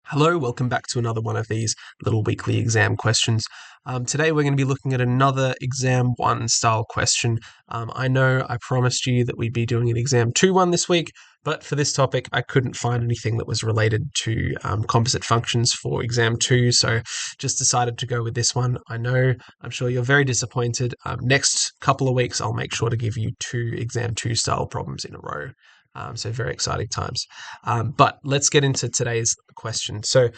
Hello, welcome back to another one of these little weekly exam questions. Today we're going to be looking at another exam 1 style question. I know I promised you that we'd be doing an exam 2 one this week, but for this topic I couldn't find anything that was related to composite functions for exam 2, so just decided to go with this one. I'm sure you're very disappointed. Next couple of weeks I'll make sure to give you 2 exam 2 style problems in a row. So very exciting times. But let's get into today's question. So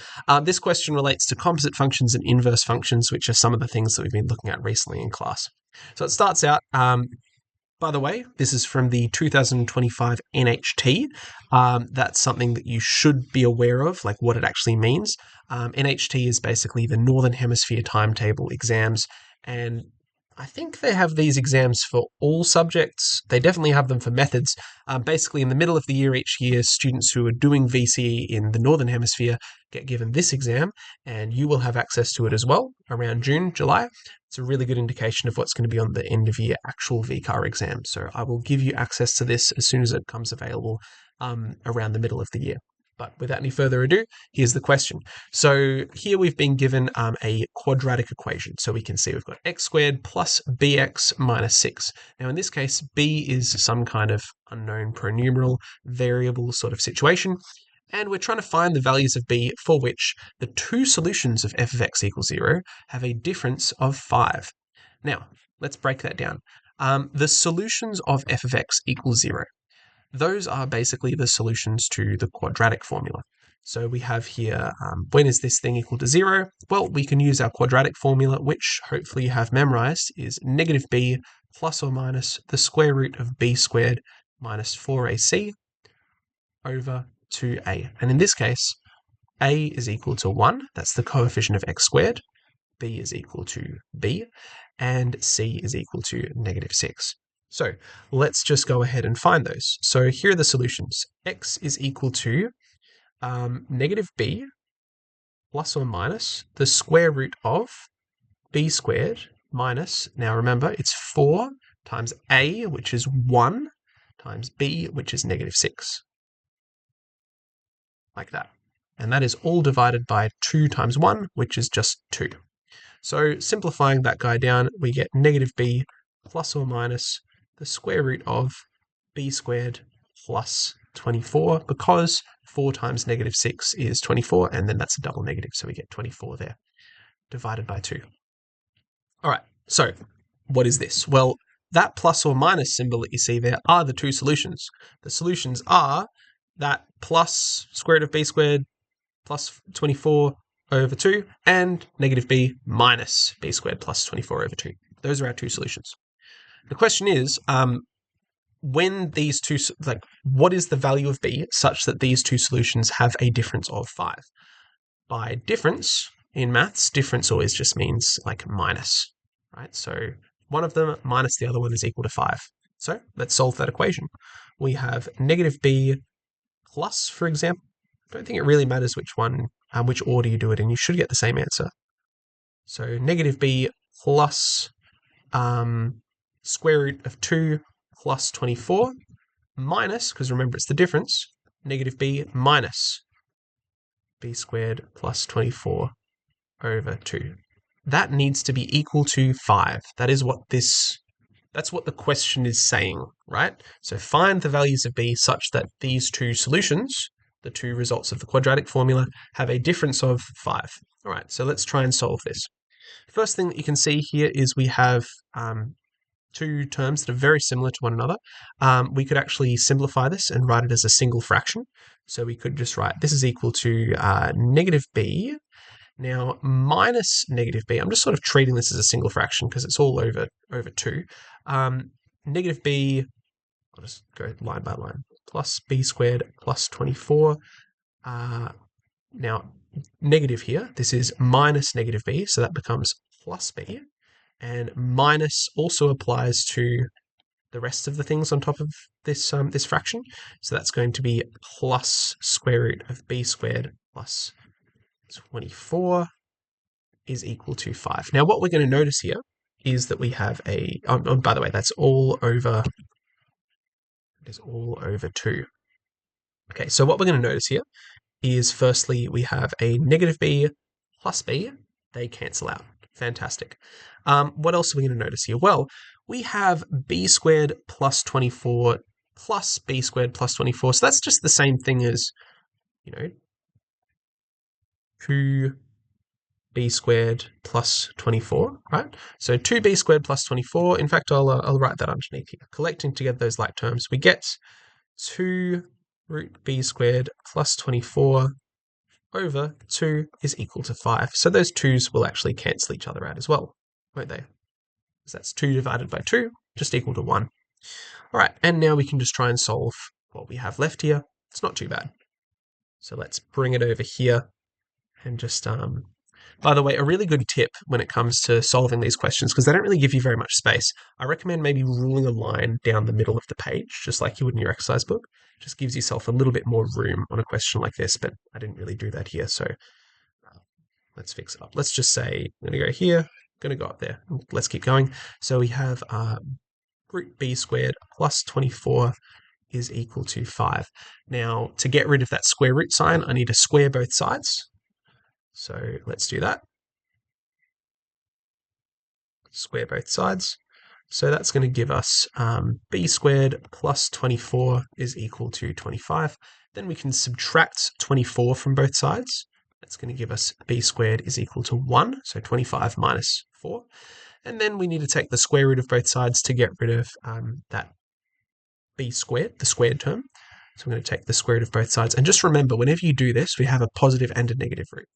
this question relates to composite functions and inverse functions, which are some of the things that we've been looking at recently in class. So it starts out, by the way, this is from the 2025 NHT. That's something that you should be aware of, like what it actually means. NHT is basically the Northern Hemisphere timetable exams, and I think they have these exams for all subjects. They definitely have them for methods. Basically, in the middle of the year each year, students who are doing VCE in the Northern Hemisphere get given this exam, and you will have access to it as well around June, July. It's a really good indication of what's going to be on the end of year actual VCAR exam. So I will give you access to this as soon as it comes available around the middle of the year. But without any further ado, here's the question. So here we've been given a quadratic equation. So we can see we've got x squared plus bx minus 6. Now in this case, b is some kind of unknown pronumeral variable sort of situation. And we're trying to find the values of b for which the two solutions of f of x equals 0 have a difference of 5. Now, let's break that down. The solutions of f of x equals 0. Those are basically the solutions to the quadratic formula. So we have here, when is this thing equal to 0? Well, we can use our quadratic formula, which hopefully you have memorized, is negative b plus or minus the square root of b squared minus 4ac over 2a. And in this case, a is equal to 1. That's the coefficient of x squared. B is equal to b. And c is equal to negative 6. So let's just go ahead and find those. So here are the solutions. X is equal to negative b plus or minus the square root of b squared minus, now remember, it's 4 times a, which is 1, times b, which is negative 6. Like that. And that is all divided by 2 times 1, which is just 2. So simplifying that guy down, we get negative b plus or minus the square root of b squared plus 24, because 4 times negative 6 is 24, and then that's a double negative, so we get 24 there, divided by 2. All right, so what is this? Well, that plus or minus symbol that you see there are the two solutions. The solutions are that plus square root of b squared plus 24 over 2, and negative b minus b squared plus 24 over 2. Those are our two solutions. The question is, when these two, what is the value of b such that these two solutions have a difference of 5? By difference, in maths, difference always just means like minus, right? So one of them minus the other one is equal to 5. So let's solve that equation. We have negative b plus, for example. I don't think it really matters which one, which order you do it in. You should get the same answer. So negative b plus square root of 2 plus 24 minus, because remember it's the difference, negative b minus b squared plus 24 over 2. That needs to be equal to 5. That's what the question is saying, right? So find the values of b such that these two solutions, the two results of the quadratic formula, have a difference of 5. All right, so let's try and solve this. First thing that you can see here is we have two terms that are very similar to one another. We could actually simplify this and write it as a single fraction. So we could just write this is equal to negative b. Now, minus negative b, I'm just sort of treating this as a single fraction because it's all over 2. Negative b, I'll just go line by line, plus b squared plus 24. Now, negative here, this is minus negative b, so that becomes plus b. And minus also applies to the rest of the things on top of this this fraction. So that's going to be plus square root of b squared plus 24 is equal to 5. Now what we're going to notice here is that we have a, by the way, that's all over, it is all over 2. Okay, so what we're going to notice here is firstly we have a negative b plus b. They cancel out. Fantastic. What else are we going to notice here? Well, we have b squared plus 24 plus b squared plus 24. So that's just the same thing as, 2b squared plus 24, right? So 2b squared plus 24. In fact, I'll write that underneath here. Collecting together those like terms, we get 2 root b squared plus 24 over 2 is equal to 5. So those 2's will actually cancel each other out as well, won't they? Because that's 2 divided by 2, just equal to 1. All right, and now we can just try and solve what we have left here. It's not too bad. So let's bring it over here and just, by the way, a really good tip when it comes to solving these questions, because they don't really give you very much space, I recommend maybe ruling a line down the middle of the page, just like you would in your exercise book. Just gives yourself a little bit more room on a question like this, but I didn't really do that here, so let's fix it up. Let's just say I'm going to go here, going to go up there. Let's keep going. So we have root b squared plus 24 is equal to 5. Now, to get rid of that square root sign, I need to square both sides. So let's do that. Square both sides. So that's going to give us b squared plus 24 is equal to 25. Then we can subtract 24 from both sides. That's going to give us b squared is equal to 1, so 25 minus 4. And then we need to take the square root of both sides to get rid of that b squared, the squared term. So I'm going to take the square root of both sides. And just remember, whenever you do this, we have a positive and a negative root,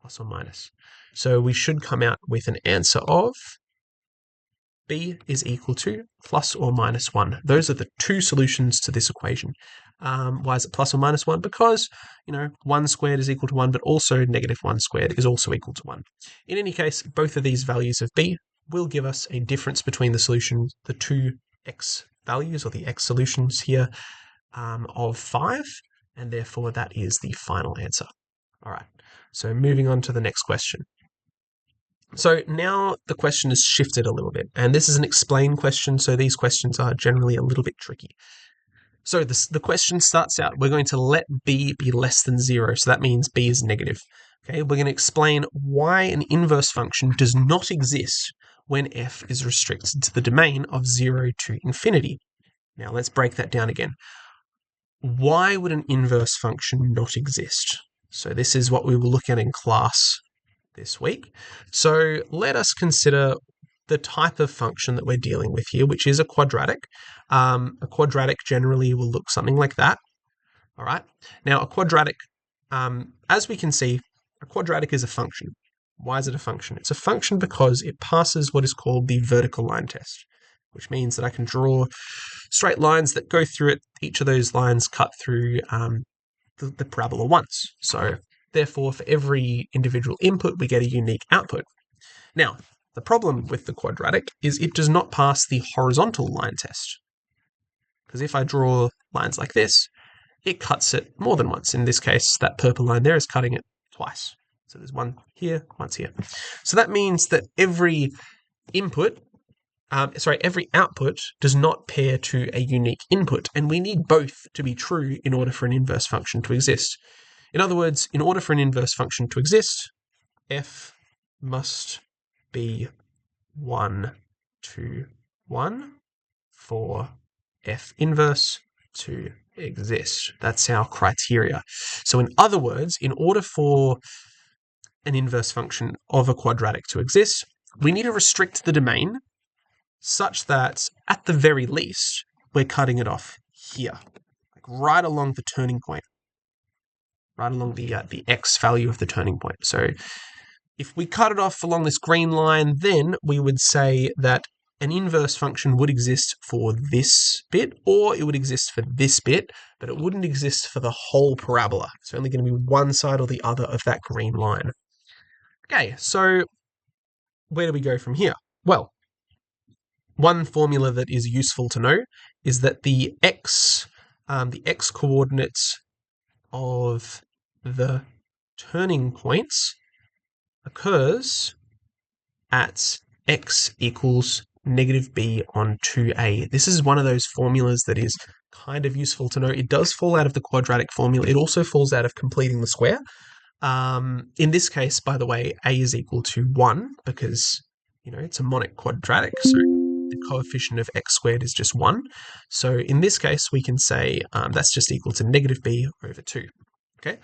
plus or minus. So we should come out with an answer of b is equal to plus or minus 1. Those are the two solutions to this equation. Why is it plus or minus 1? Because, 1 squared is equal to 1, but also negative 1 squared is also equal to 1. In any case, both of these values of b will give us a difference between the solutions, the two x values, or the x solutions here, of 5, and therefore that is the final answer. All right, so moving on to the next question. So now the question has shifted a little bit, and this is an explain question, so these questions are generally a little bit tricky. So the question starts out, we're going to let b be less than 0, so that means b is negative. Okay, we're going to explain why an inverse function does not exist when f is restricted to the domain of 0 to infinity. Now let's break that down again. Why would an inverse function not exist? So this is what we will look at in class this week. So let us consider the type of function that we're dealing with here, which is a quadratic. A quadratic generally will look something like that. All right. Now, a quadratic, as we can see, a quadratic is a function. Why is it a function? It's a function because it passes what is called the vertical line test, which means that I can draw straight lines that go through it. Each of those lines cut through the parabola once. So therefore, for every individual input, we get a unique output. Now, the problem with the quadratic is it does not pass the horizontal line test. Because if I draw lines like this, it cuts it more than once. In this case, that purple line there is cutting it twice. So there's one here, once here. So that means that every output does not pair to a unique input, and we need both to be true in order for an inverse function to exist. In other words, in order for an inverse function to exist, f must be 1 to 1 for f inverse to exist. That's our criteria. So in other words, in order for an inverse function of a quadratic to exist, we need to restrict the domain such that, at the very least, we're cutting it off here, like right along the turning point, right along the x value of the turning point. So if we cut it off along this green line, then we would say that an inverse function would exist for this bit, or it would exist for this bit, but it wouldn't exist for the whole parabola. It's only going to be one side or the other of that green line. Okay, so where do we go from here? Well, one formula that is useful to know is that the x coordinates of the turning points occurs at x equals negative b on 2a. This is one of those formulas that is kind of useful to know. It does fall out of the quadratic formula. It also falls out of completing the square. In this case, by the way, a is equal to 1 because, it's a monic quadratic, so the coefficient of x squared is just 1. So in this case, we can say that's just equal to negative b over 2. Okay.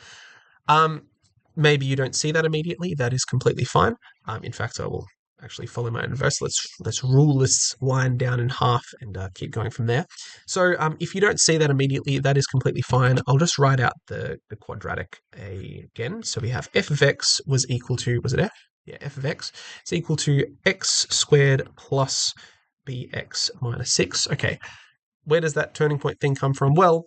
Maybe you don't see that immediately. That is completely fine. In fact, I will actually follow my inverse. Let's rule this line down in half and keep going from there. So if you don't see that immediately, that is completely fine. I'll just write out the quadratic again. So we have f of x was equal to, was it f? Yeah, f of x is equal to x squared plus bx minus 6. Okay, where does that turning point thing come from? Well,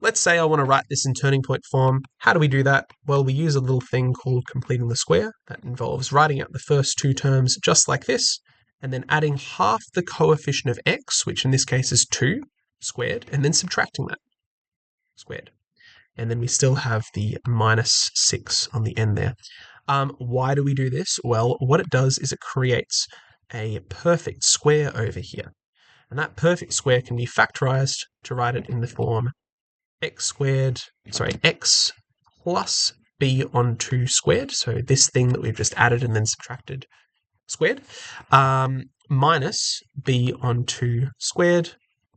let's say I want to write this in turning point form. How do we do that? Well, we use a little thing called completing the square. That involves writing out the first two terms just like this, and then adding half the coefficient of x, which in this case is 2 squared, and then subtracting that squared. And then we still have the minus 6 on the end there. Why do we do this? Well, what it does is it creates a perfect square over here. And that perfect square can be factorized to write it in the form x plus b on 2 squared, so this thing that we've just added and then subtracted squared, minus b on 2 squared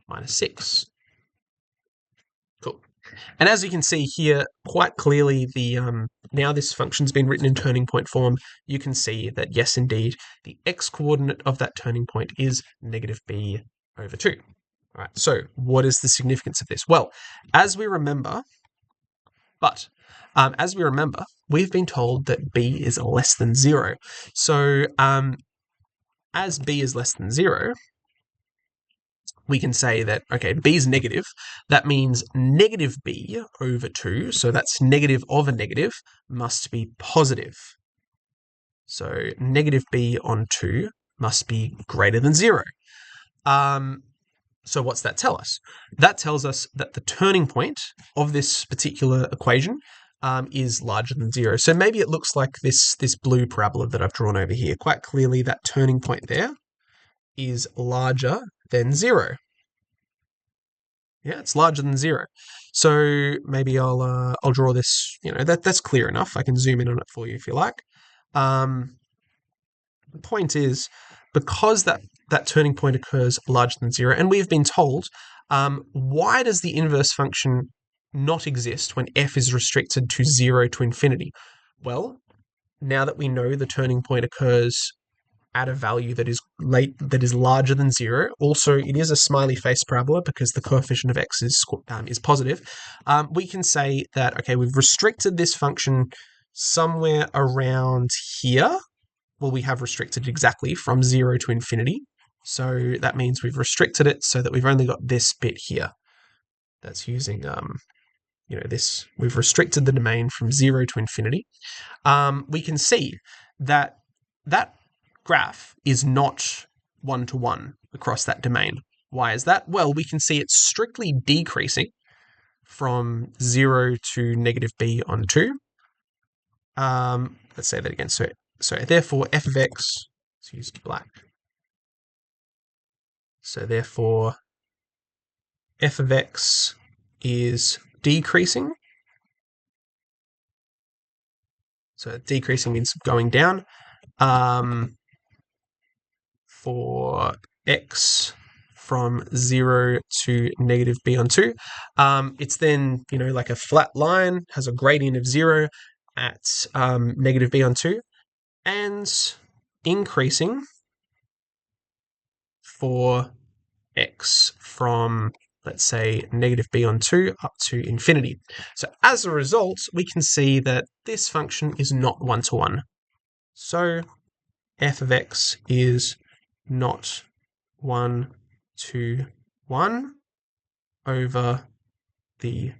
minus 6. Cool. And as you can see here, quite clearly, now this function's been written in turning point form. You can see that, yes, indeed, the x-coordinate of that turning point is negative b over 2. All right, so what is the significance of this? Well, as we remember, we've been told that b is less than 0. So as b is less than 0, we can say that, okay, b is negative. That means negative b over 2, so that's negative of a negative, must be positive. So negative b on 2 must be greater than 0. So what's that tell us? That tells us that the turning point of this particular equation is larger than 0. So maybe it looks like this blue parabola that I've drawn over here. Quite clearly, that turning point there is larger than 0. Yeah, it's larger than 0. So maybe I'll draw this. That's clear enough. I can zoom in on it for you if you like. The point is, because that turning point occurs larger than 0, and we've been told, why does the inverse function not exist when f is restricted to 0 to infinity? Well, now that we know the turning point occurs at a value that is larger than 0, also it is a smiley face parabola because the coefficient of x is positive, we can say that, okay, we've restricted this function somewhere around here. Well, we have restricted exactly from 0 to infinity. So that means we've restricted it so that we've only got this bit here. That's using, this. We've restricted the domain from 0 to infinity. We can see that that graph is not one-to-one across that domain. Why is that? Well, we can see it's strictly decreasing from 0 to negative b on 2. Let's say that again. So therefore, f of x, let's use black. So therefore, f of x is decreasing. So decreasing means going down. For x from 0 to negative b on 2. It's then, like a flat line, has a gradient of 0 at negative b on 2. And increasing for x from, let's say, negative b on 2 up to infinity. So as a result, we can see that this function is not one-to-one. So f of x is not 1-to-1 over the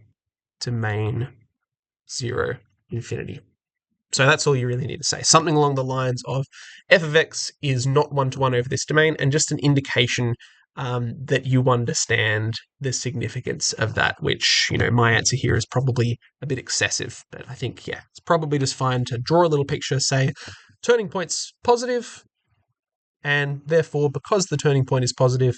domain 0 infinity. So that's all you really need to say. Something along the lines of f of x is not 1-to-1 over this domain, and just an indication that you understand the significance of that, which, my answer here is probably a bit excessive. But I think, it's probably just fine to draw a little picture, say, turning point's positive, And therefore, because the turning point is positive,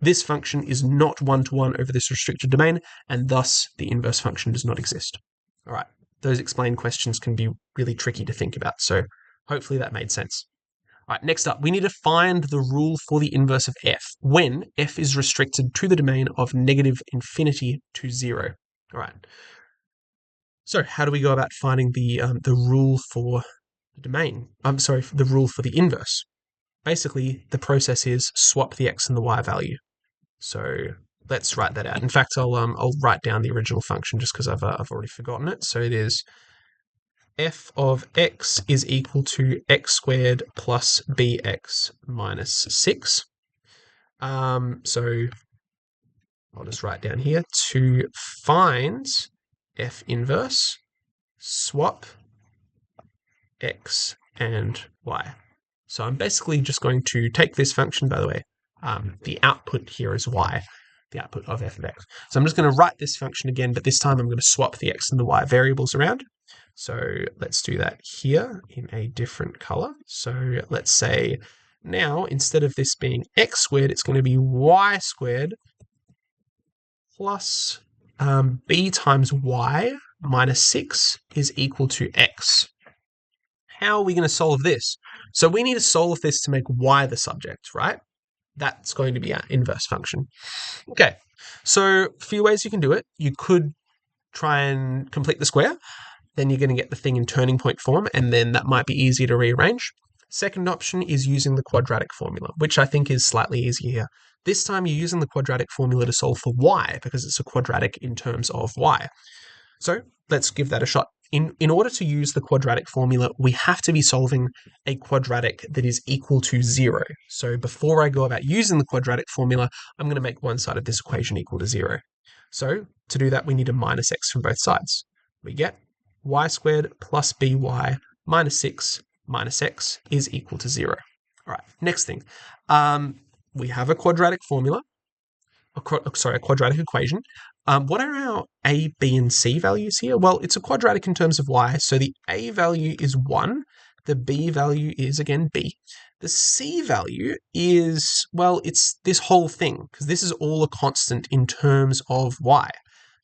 this function is not one-to-one over this restricted domain, and thus the inverse function does not exist. All right, those explained questions can be really tricky to think about, so hopefully that made sense. All right, next up, we need to find the rule for the inverse of f when f is restricted to the domain of negative infinity to 0. All right. So how do we go about finding the rule for the domain? I'm sorry, the rule for the inverse. Basically, the process is swap the x and the y value. So let's write that out. In fact, I'll write down the original function just because I've already forgotten it. So it is f of x is equal to x squared plus bx minus 6. So I'll just write down here to find f inverse, swap x and y. So I'm basically just going to take this function, by the way, the output here is y, the output of f of x. So I'm just going to write this function again, but this time I'm going to swap the x and the y variables around. So let's do that here in a different color. So let's say now, instead of this being x squared, it's going to be y squared plus b times y minus 6 is equal to x. How are we going to solve this? So we need to solve this to make y the subject, right? That's going to be our inverse function. Okay, so a few ways you can do it. You could try and complete the square. Then you're going to get the thing in turning point form, and then that might be easier to rearrange. Second option is using the quadratic formula, which I think is slightly easier here. This time you're using the quadratic formula to solve for y, because it's a quadratic in terms of y. So let's give that a shot. In order to use the quadratic formula, we have to be solving a quadratic that is equal to 0. So before I go about using the quadratic formula, I'm going to make one side of this equation equal to 0. So to do that, we need a minus x from both sides. We get y squared plus by minus 6 minus x is equal to 0. All right, next thing. We have a quadratic formula, a quadratic equation. What are our a, b, and c values here? Well, it's a quadratic in terms of y, so the a value is 1, the b value is, again, b. The c value is, well, it's this whole thing, because this is all a constant in terms of y.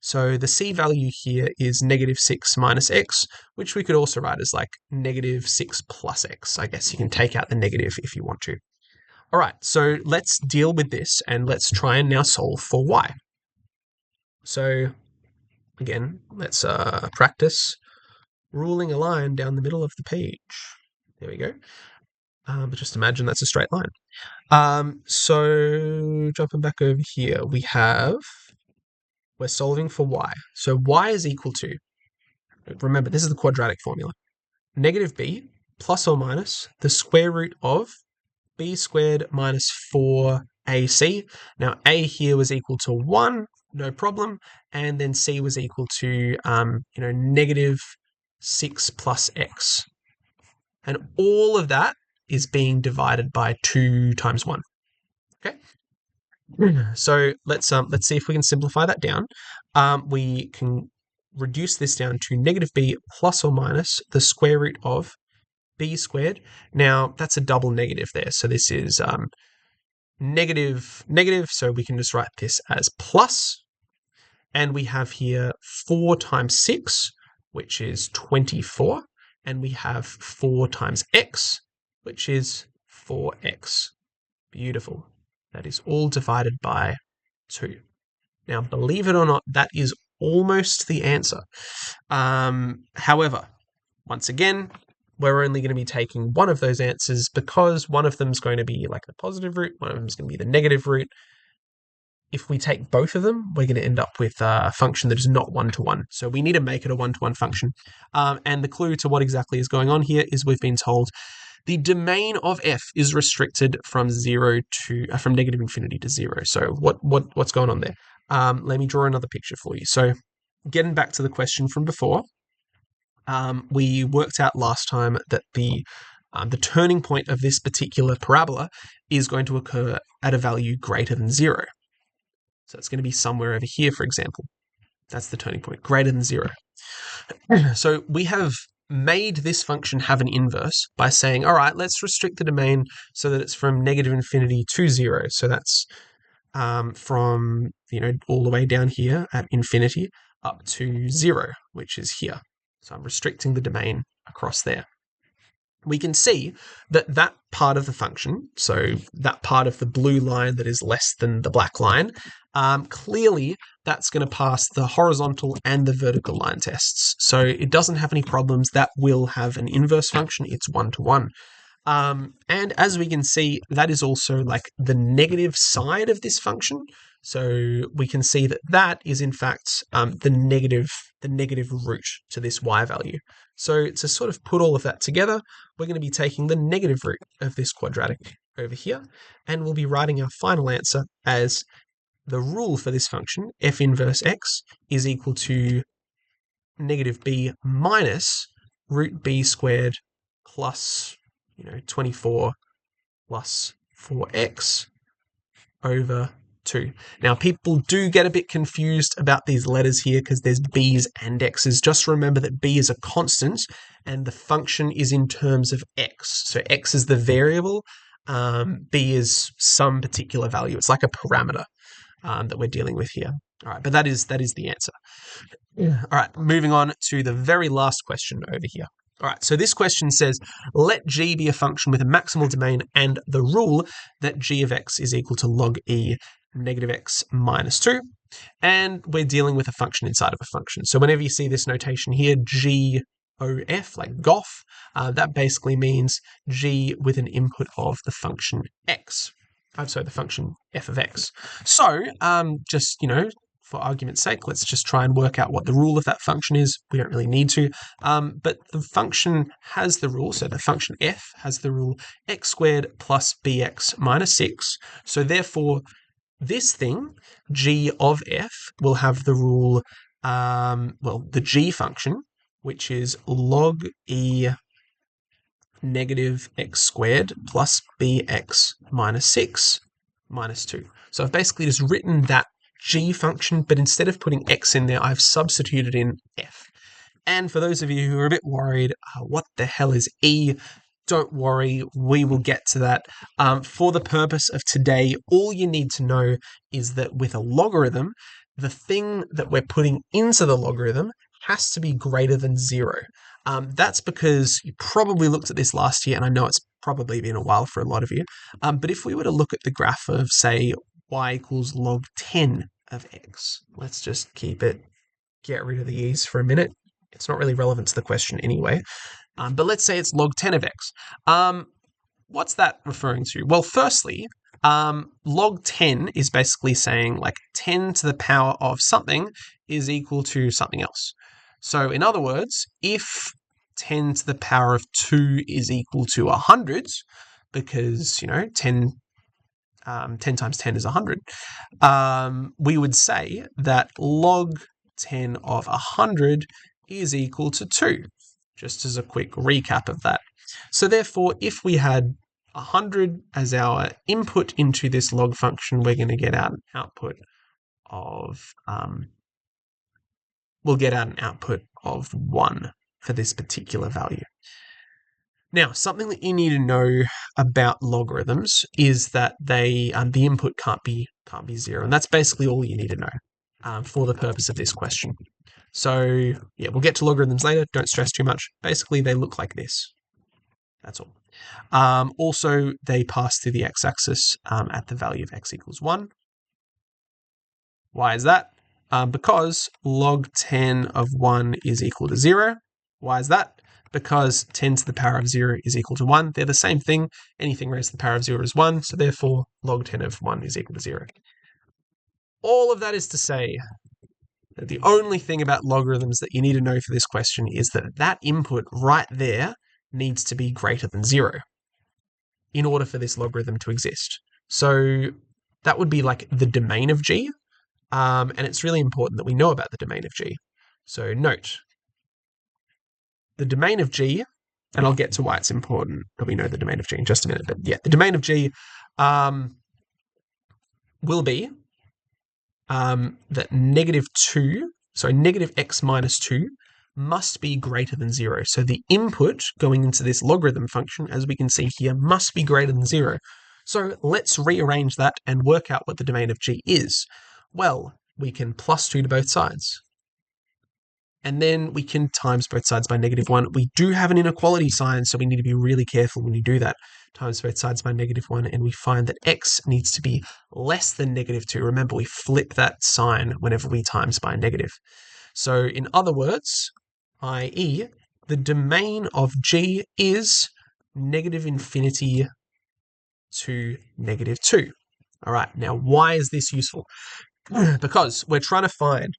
So the c value here is negative 6 minus x, which we could also write as like negative 6 plus x. I guess you can take out the negative if you want to. All right, so let's deal with this, and let's try and now solve for y. So again, let's practice ruling a line down the middle of the page. There we go. But just imagine that's a straight line. So jumping back over here, we're solving for y. So y is equal to, remember, this is the quadratic formula, negative b plus or minus the square root of b squared minus 4ac. Now, a here was equal to 1, no problem, and then c was equal to, negative 6 plus x. And all of that is being divided by 2 times 1. Okay? So let's see if we can simplify that down. We can reduce this down to negative b plus or minus the square root of b squared. Now, that's a double negative there, so this is negative, so we can just write this as plus. And we have here 4 times 6, which is 24. And we have 4 times x, which is 4x. Beautiful. That is all divided by 2. Now, believe it or not, that is almost the answer. However, once again, we're only going to be taking one of those answers because one of them is going to be like the positive root, one of them is going to be the negative root. If we take both of them, we're going to end up with a function that is not one-to-one. So we need to make it a one-to-one function. And the clue to what exactly is going on here is we've been told the domain of f is restricted from from negative infinity to 0. So what's going on there? Let me draw another picture for you. So getting back to the question from before, we worked out last time that the turning point of this particular parabola is going to occur at a value greater than 0. So it's going to be somewhere over here, for example. That's the turning point, greater than 0. So we have made this function have an inverse by saying, all right, let's restrict the domain so that it's from negative infinity to 0. So that's from, all the way down here at infinity up to 0, which is here. So I'm restricting the domain across there. We can see that that part of the function, so that part of the blue line that is less than the black line, clearly that's going to pass the horizontal and the vertical line tests. So it doesn't have any problems. That will have an inverse function. It's 1-to-1. And as we can see, that is also like the negative side of this function. So we can see that that is in fact the negative root to this y value. So to sort of put all of that together, we're going to be taking the negative root of this quadratic over here, and we'll be writing our final answer as the rule for this function, f inverse x, is equal to negative b minus root b squared plus 24 plus 4x over 2. Now, people do get a bit confused about these letters here because there's b's and x's. Just remember that b is a constant and the function is in terms of x. So x is the variable, b is some particular value. It's like a parameter that we're dealing with here. All right, but that is the answer. Yeah. All right, moving on to the very last question over here. All right, so this question says, let g be a function with a maximal domain and the rule that g of x is equal to log e negative x minus 2. And we're dealing with a function inside of a function. So whenever you see this notation here, GOF, like gof, that basically means g with an input of the function x. The function f of x. So just, for argument's sake, let's just try and work out what the rule of that function is. We don't really need to, but the function has the rule. So the function f has the rule x squared plus bx minus 6. So therefore, this thing, g of f, will have the rule, the g function, which is log e negative x squared plus bx minus 6 minus 2. So I've basically just written that g function, but instead of putting x in there, I've substituted in f. And for those of you who are a bit worried, what the hell is e? Don't worry, we will get to that. For the purpose of today, all you need to know is that with a logarithm, the thing that we're putting into the logarithm has to be greater than 0. That's because you probably looked at this last year, and I know it's probably been a while for a lot of you. But if we were to look at the graph of, say, y equals log 10 of x, let's just get rid of the e's for a minute. It's not really relevant to the question anyway. But let's say it's log 10 of x. What's that referring to? Well, firstly, log 10 is basically saying like 10 to the power of something is equal to something else. So in other words, if 10 to the power of 2 is equal to 100, because, 10 times 10 is 100, we would say that log 10 of 100 is equal to 2. Just as a quick recap of that. So therefore, if we had 100 as our input into this log function, we're going to get out an output of, 1 for this particular value. Now, something that you need to know about logarithms is that the input can't be 0, and that's basically all you need to know for the purpose of this question. So, yeah, we'll get to logarithms later. Don't stress too much. Basically, they look like this. That's all. Also, they pass through the x-axis at the value of x equals 1. Why is that? Because log 10 of 1 is equal to 0. Why is that? Because 10 to the power of 0 is equal to 1. They're the same thing. Anything raised to the power of 0 is 1. So therefore, log 10 of 1 is equal to 0. All of that is to say, the only thing about logarithms that you need to know for this question is that that input right there needs to be greater than 0 in order for this logarithm to exist. So that would be like the domain of g, and it's really important that we know about the domain of g. So note, the domain of g, and I'll get to why it's important that we know the domain of g in just a minute, but yeah, the domain of g will be that negative x minus 2 must be greater than 0. So the input going into this logarithm function, as we can see here, must be greater than 0. So let's rearrange that and work out what the domain of g is. Well, we can plus 2 to both sides. And then we can times both sides by -1. We do have an inequality sign, so we need to be really careful when you do that. Times both sides by -1, and we find that x needs to be less than -2. Remember, we flip that sign whenever we times by a negative. So in other words, i.e., the domain of g is -infinity to -2. All right, now why is this useful? Because we're trying to find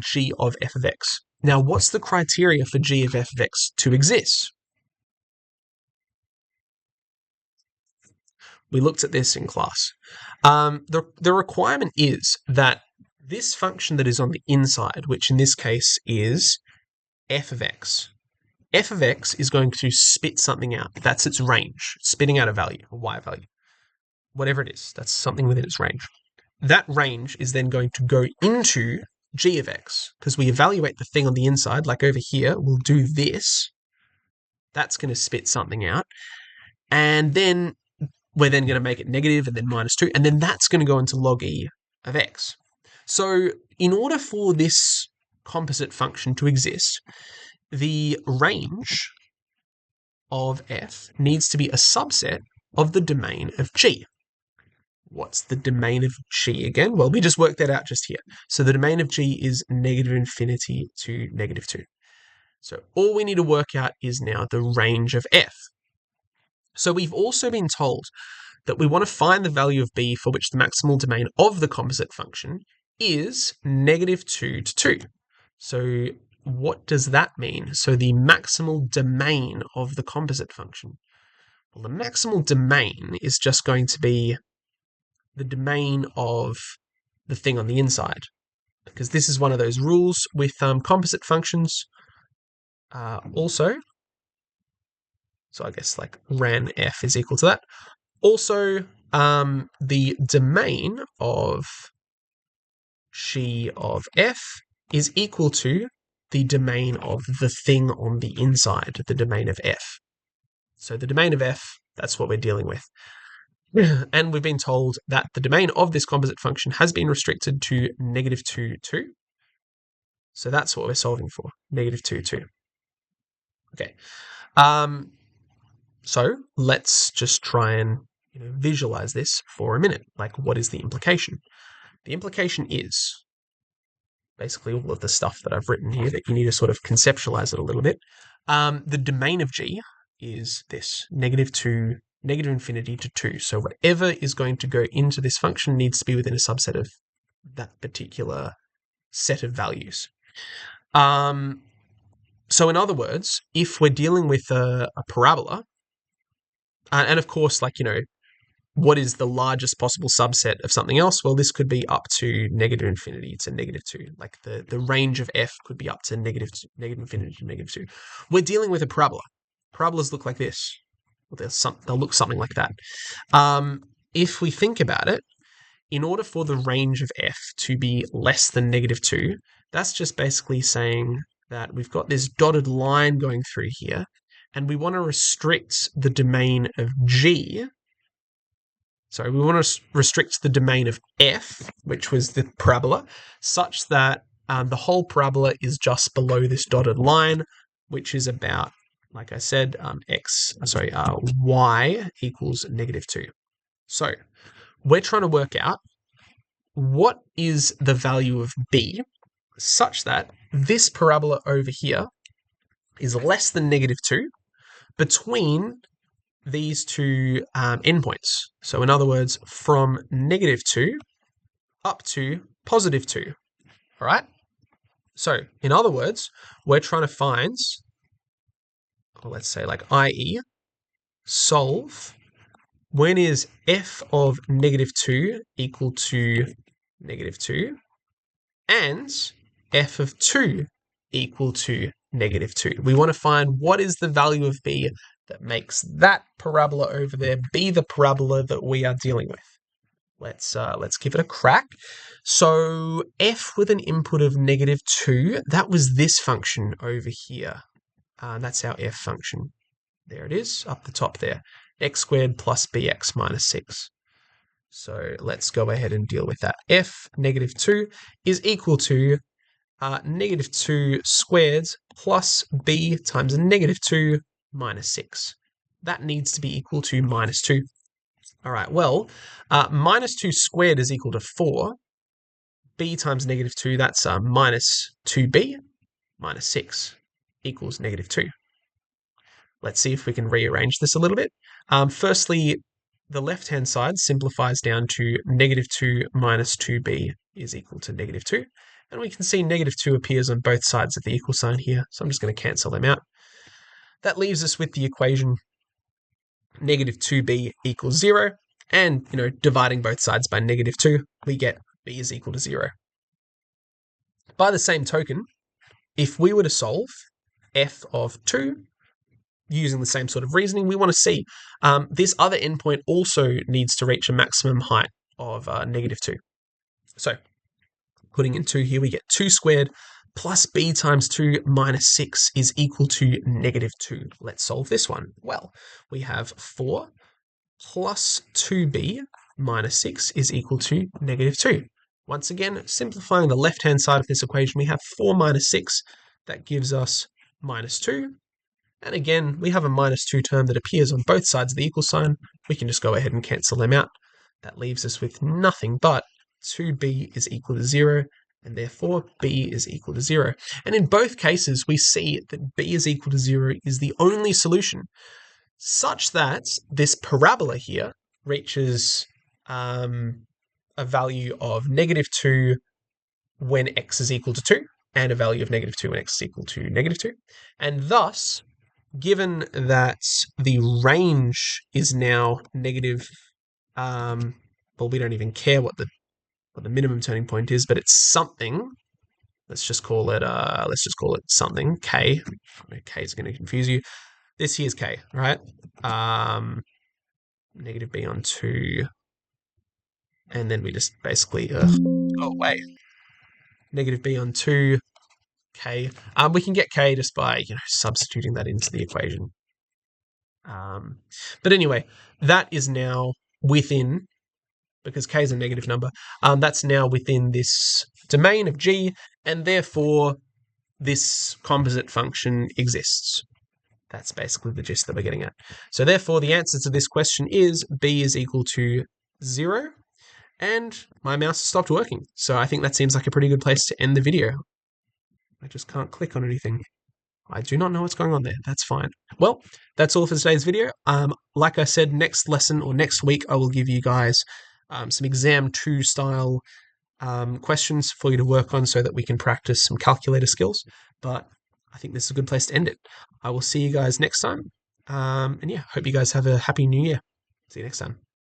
g of f of x. Now, what's the criteria for g of f of x to exist? We looked at this in class. The requirement is that this function that is on the inside, which in this case is f of x is going to spit something out. That's its range, spitting out a value, a y value, whatever it is. That's something within its range. That range is then going to go into g of x, because we evaluate the thing on the inside, like over here, we'll do this. That's going to spit something out. And then we're then going to make it negative and then -2, and then that's going to go into log e of x. So in order for this composite function to exist, the range of f needs to be a subset of the domain of g. What's the domain of g again? Well, we just worked that out just here. So the domain of g is -infinity to -2. So all we need to work out is now the range of f. So we've also been told that we want to find the value of b for which the maximal domain of the composite function is -2 to 2. So what does that mean? So the maximal domain of the composite function. Well, the maximal domain is just going to be the domain of the thing on the inside, because this is one of those rules with composite functions also. So I guess like ran f is equal to that. Also, the domain of g of f is equal to the domain of the thing on the inside, the domain of f. So the domain of f, that's what we're dealing with. And we've been told that the domain of this composite function has been restricted to -2, 2. So that's what we're solving for, -2, 2. Okay. So let's just try and visualize this for a minute. Like, what is the implication? The implication is basically all of the stuff that I've written here that you need to sort of conceptualize it a little bit. The domain of g is this, -2, -infinity to 2. So whatever is going to go into this function needs to be within a subset of that particular set of values. So in other words, if we're dealing with a parabola, and of course, like, what is the largest possible subset of something else? Well, this could be up to -infinity to -2. Like the range of f could be up to -infinity to -2. We're dealing with a parabola. Parabolas look like this. Well, they'll look something like that. If we think about it, in order for the range of f to be less than -2, that's just basically saying that we've got this dotted line going through here, and we want to restrict the domain of g. So we want to restrict the domain of f, which was the parabola, such that the whole parabola is just below this dotted line, which is about, like I said, y equals -2. So we're trying to work out what is the value of b such that this parabola over here is less than -2 between these two endpoints. So in other words, from -2 up to +2. All right? So in other words, we're trying to find, or let's say like i.e., solve when is f of -2 equal to -2 and f of 2 equal to -2. We want to find what is the value of b that makes that parabola over there be the parabola that we are dealing with. Let's give it a crack. So f with an input of -2, that was this function over here. That's our f function. There it is, up the top there. X squared plus bx minus 6. So let's go ahead and deal with that. F -2 is equal to -2 squared plus b times -2 minus 6. That needs to be equal to -2. All right, well, -2 squared is equal to 4. B times -2, that's minus 2b minus 6 equals -2. Let's see if we can rearrange this a little bit. Firstly, the left-hand side simplifies down to -2 minus 2b is equal to -2. And we can see -2 appears on both sides of the equal sign here. So I'm just going to cancel them out. That leaves us with the equation -2b equals 0. And, dividing both sides by -2, we get b is equal to 0. By the same token, if we were to solve f of 2, using the same sort of reasoning, we want to see this other endpoint also needs to reach a maximum height of -2. So putting in 2 here, we get 2 squared plus b times 2 minus 6 is equal to -2. Let's solve this one. Well, we have 4 plus 2b minus 6 is equal to -2. Once again, simplifying the left-hand side of this equation, we have 4 minus 6. That gives us -2. And again, we have a -2 term that appears on both sides of the equal sign. We can just go ahead and cancel them out. That leaves us with nothing but 2b is equal to 0, and therefore b is equal to 0. And in both cases, we see that b is equal to 0 is the only solution, such that this parabola here reaches a value of -2 when x is equal to 2, and a value of -2 when x is equal to -2. And thus, given that the range is now negative, well, we don't even care what the minimum turning point is, but it's something. Let's just call it something, k. K is going to confuse you. This here is k, right? Negative b on 2, and then we just basically go away. Negative b on 2, k. We can get k just by substituting that into the equation. But anyway, that is now within, because k is a negative number, that's now within this domain of g, and therefore this composite function exists. That's basically the gist that we're getting at. So therefore, the answer to this question is b is equal to 0, and my mouse has stopped working. So I think that seems like a pretty good place to end the video. I just can't click on anything. I do not know what's going on there. That's fine. Well, that's all for today's video. Like I said, next lesson or next week, I will give you guys some exam 2 style questions for you to work on so that we can practice some calculator skills. But I think this is a good place to end it. I will see you guys next time. And yeah, hope you guys have a happy new year. See you next time.